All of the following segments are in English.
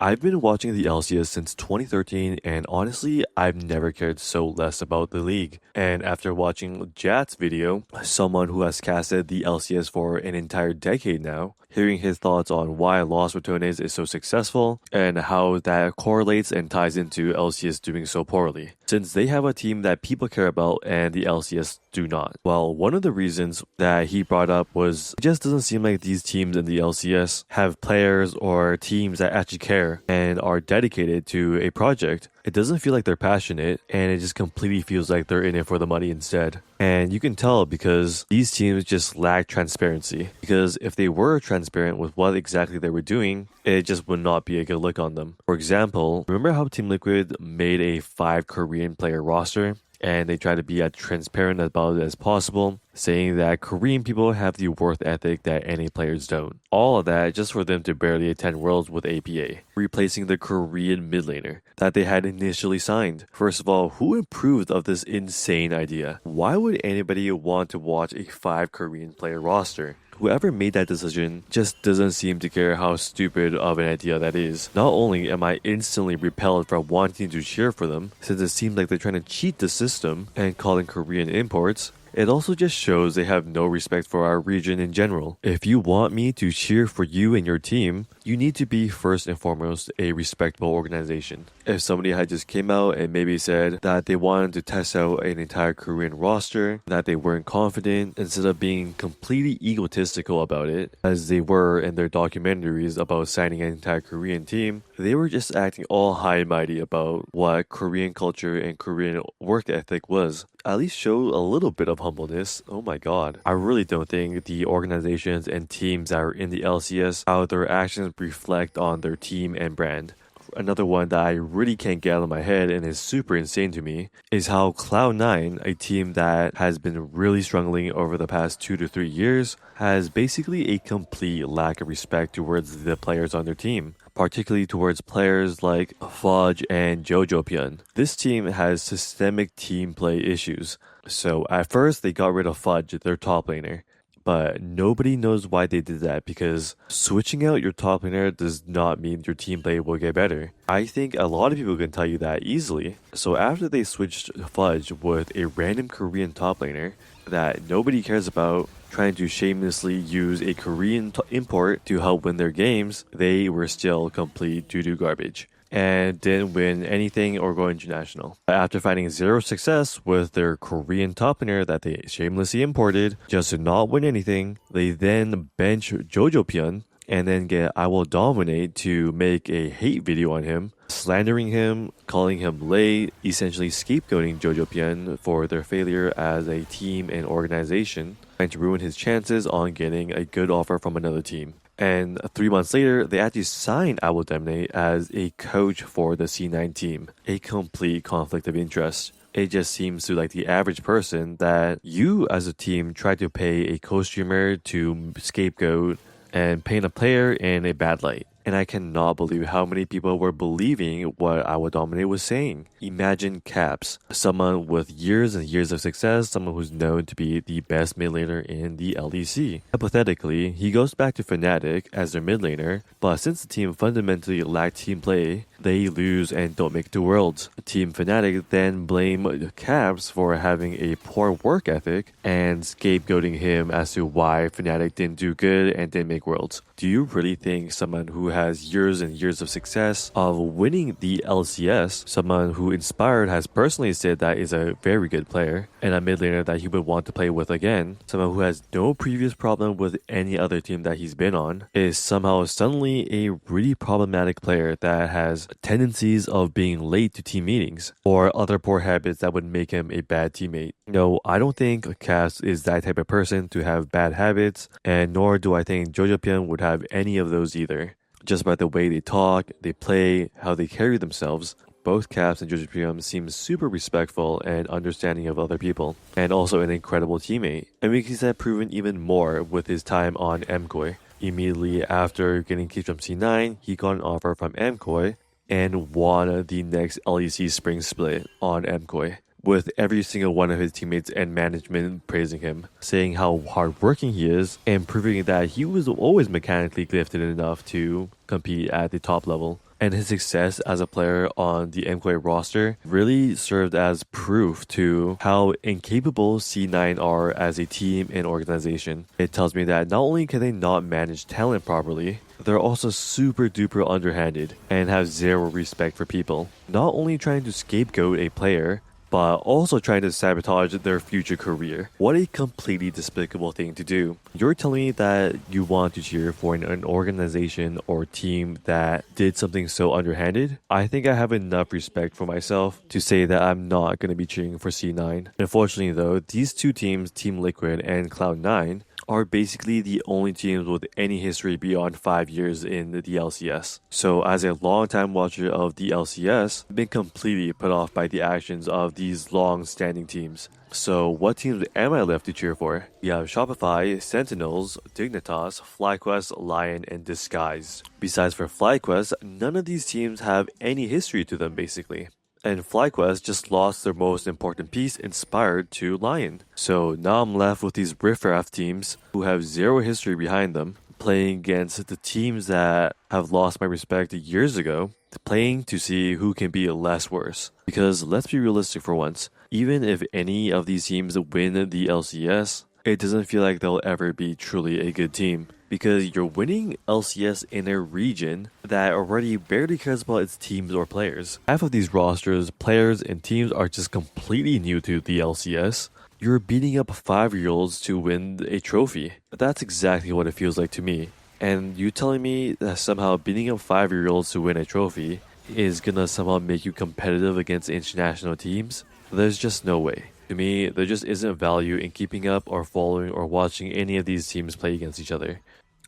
I've been watching the LCS since 2013, and honestly, I've never cared so less about the league. And after watching Jat's video, someone who has casted the LCS for an entire decade now, hearing his thoughts on why Los Ratones is so successful and how that correlates and ties into LCS doing so poorly, since they have a team that people care about and the LCS do not. Well, one of the reasons that he brought up was it just doesn't seem like these teams in the LCS have players or teams that actually care and are dedicated to a project. It doesn't feel like they're passionate, and it just completely feels like they're in it for the money instead. And you can tell because these teams just lack transparency. Because if they were transparent with what exactly they were doing, it just would not be a good look on them. For example, remember how Team Liquid made a 5 Korean player roster? And they try to be as transparent about it as possible, saying that Korean people have the worth ethic that any players don't. All of that just for them to barely attend Worlds with APA, replacing the Korean mid laner that they had initially signed. First of all, who approved of this insane idea? Why would anybody want to watch a 5 Korean player roster? Whoever made that decision just doesn't seem to care how stupid of an idea that is. Not only am I instantly repelled from wanting to cheer for them, since it seems like they're trying to cheat the system and calling Korean imports, it also just shows they have no respect for our region in general. If you want me to cheer for you and your team, you need to be first and foremost a respectable organization. If somebody had just came out and maybe said that they wanted to test out an entire Korean roster, that they weren't confident, instead of being completely egotistical about it, as they were in their documentaries about signing an entire Korean team, they were just acting all high and mighty about what Korean culture and Korean work ethic was. At least show a little bit of humbleness. Oh my god. I really don't think the organizations and teams that are in the LCS, how their actions reflect on their team and brand. Another one that I really can't get out of my head and is super insane to me is how Cloud9, a team that has been really struggling over the past 2 to 3 years, has basically a complete lack of respect towards the players on their team, particularly towards players like Fudge and Jojopion. This team has systemic team play issues. So at first they got rid of Fudge, their top laner. But nobody knows why they did that, because switching out your top laner does not mean your team play will get better. I think a lot of people can tell you that easily. So after they switched Fudge with a random Korean top laner that nobody cares about, trying to shamelessly use a Korean import to help win their games, they were still complete doo-doo garbage and didn't win anything or go international. After finding zero success with their Korean top laner that they shamelessly imported just to not win anything, they then bench Jojopion and then get I Will Dominate to make a hate video on him, slandering him, calling him late, essentially scapegoating Jojopion for their failure as a team and organization, trying to ruin his chances on getting a good offer from another team. And 3 months later, they actually signed I Will Dominate as a coach for the C9 team. A complete conflict of interest. It just seems to like the average person that you as a team try to pay a co-streamer to scapegoat and paint a player in a bad light. And I cannot believe how many people were believing what I Will Dominate was saying. Imagine Caps, someone with years and years of success, someone who's known to be the best mid laner in the LEC. Hypothetically, he goes back to Fnatic as their mid laner, but since the team fundamentally lacked team play, they lose and don't make it to Worlds. Team Fnatic then blame Caps for having a poor work ethic and scapegoating him as to why Fnatic didn't do good and didn't make Worlds. Do you really think someone who has years and years of success of winning the LCS, someone who Inspired has personally said that is a very good player and a mid laner that he would want to play with again, someone who has no previous problem with any other team that he's been on, is somehow suddenly a really problematic player that has tendencies of being late to team meetings or other poor habits that would make him a bad teammate? No, I don't think Cass is that type of person to have bad habits, and nor do I think Jojopion would have any of those either. Just by the way they talk, they play, how they carry themselves, both Caps and Jojopion seem super respectful and understanding of other people, and also an incredible teammate. And we can see that proven even more with his time on MKOI. Immediately after getting kicked from C9, he got an offer from MKOI and won the next LEC Spring Split on MKOI, with every single one of his teammates and management praising him, saying how hardworking he is, and proving that he was always mechanically gifted enough to compete at the top level. And his success as a player on the MQA roster really served as proof to how incapable C9 are as a team and organization. It tells me that not only can they not manage talent properly, they're also super duper underhanded and have zero respect for people. Not only trying to scapegoat a player, but also trying to sabotage their future career. What a completely despicable thing to do. You're telling me that you want to cheer for an organization or team that did something so underhanded? I think I have enough respect for myself to say that I'm not going to be cheering for C9. Unfortunately though, these two teams, Team Liquid and Cloud9, are basically the only teams with any history beyond 5 years in the LCS. So as a long-time watcher of the LCS, I've been completely put off by the actions of these long-standing teams. So what teams am I left to cheer for? We have Shopify, Sentinels, Dignitas, FlyQuest, Lion, and Disguise. Besides for FlyQuest, none of these teams have any history to them basically. And FlyQuest just lost their most important piece, Inspired, to Lion. So now I'm left with these riffraff teams who have zero history behind them, playing against the teams that have lost my respect years ago, playing to see who can be less worse. Because let's be realistic for once, even if any of these teams win the LCS, it doesn't feel like they'll ever be truly a good team. Because you're winning LCS in a region that already barely cares about its teams or players. Half of these rosters, players, and teams are just completely new to the LCS. You're beating up 5-year-olds to win a trophy. That's exactly what it feels like to me. And you telling me that somehow beating up 5-year-olds to win a trophy is gonna somehow make you competitive against international teams? There's just no way. To me, there just isn't value in keeping up or following or watching any of these teams play against each other.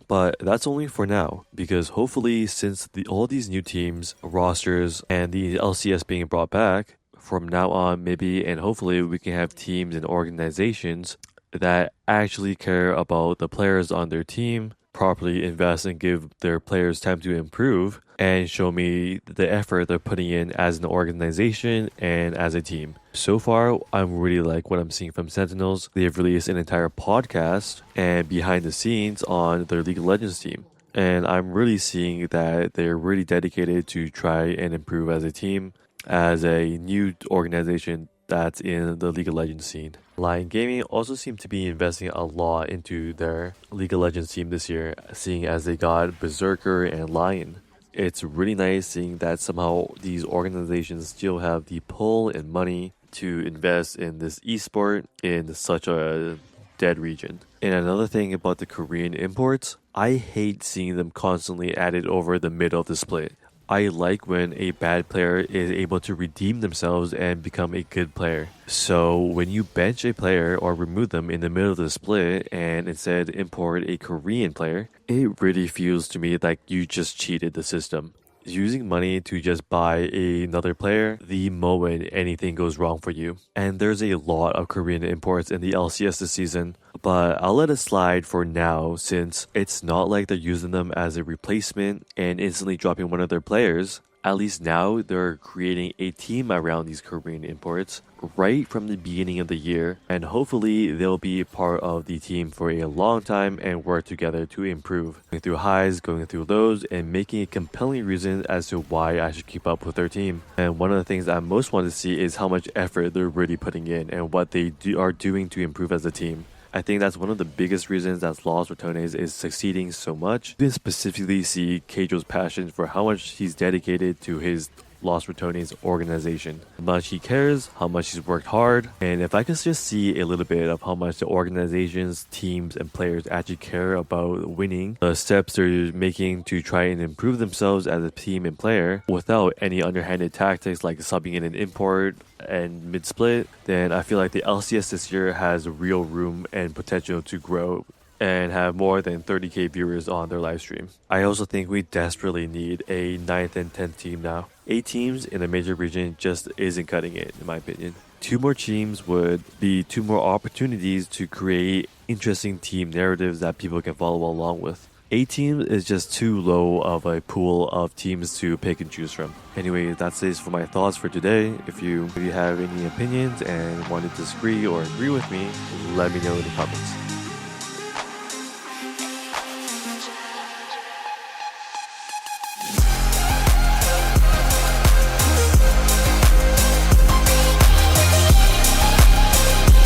But that's only for now, because hopefully since all these new teams, rosters, and the LCS being brought back, from now on maybe and hopefully we can have teams and organizations that actually care about the players on their team, properly invest and give their players time to improve, and show me the effort they're putting in as an organization and as a team. So far, I'm really like what I'm seeing from Sentinels. They've released an entire podcast and behind the scenes on their League of Legends team. And I'm really seeing that they're really dedicated to try and improve as a team, as a new organization that's in the League of Legends scene. Lion Gaming also seem to be investing a lot into their League of Legends team this year, seeing as they got Berserker and Lion. It's really nice seeing that somehow these organizations still have the pull and money to invest in this esport in such a dead region. And another thing about the Korean imports, I hate seeing them constantly added over the middle of the split. I like when a bad player is able to redeem themselves and become a good player. So when you bench a player or remove them in the middle of the split and instead import a Korean player, it really feels to me like you just cheated the system. Using money to just buy another player the moment anything goes wrong for you. And there's a lot of Korean imports in the LCS this season, but I'll let it slide for now since it's not like they're using them as a replacement and instantly dropping one of their players. At least now they're creating a team around these Korean imports right from the beginning of the year, and hopefully they'll be part of the team for a long time and work together to improve. Going through highs, going through lows, and making a compelling reason as to why I should keep up with their team. And one of the things I most want to see is how much effort they're really putting in and what they are doing to improve as a team. I think that's one of the biggest reasons that Los Ratones is succeeding so much. You can specifically see Keijo's passion for how much he's dedicated to his Los Ratones organization. How much he cares, how much he's worked hard, and if I could just see a little bit of how much the organizations, teams, and players actually care about winning, the steps they're making to try and improve themselves as a team and player without any underhanded tactics like subbing in an import and mid-split, then I feel like the LCS this year has real room and potential to grow and have more than 30k viewers on their live stream. I also think we desperately need a 9th and 10th team now. 8 teams in a major region just isn't cutting it, in my opinion. 2 more teams would be 2 more opportunities to create interesting team narratives that people can follow along with. 8 teams is just too low of a pool of teams to pick and choose from. Anyway, that's it for my thoughts for today. If you have any opinions and want to disagree or agree with me, let me know in the comments.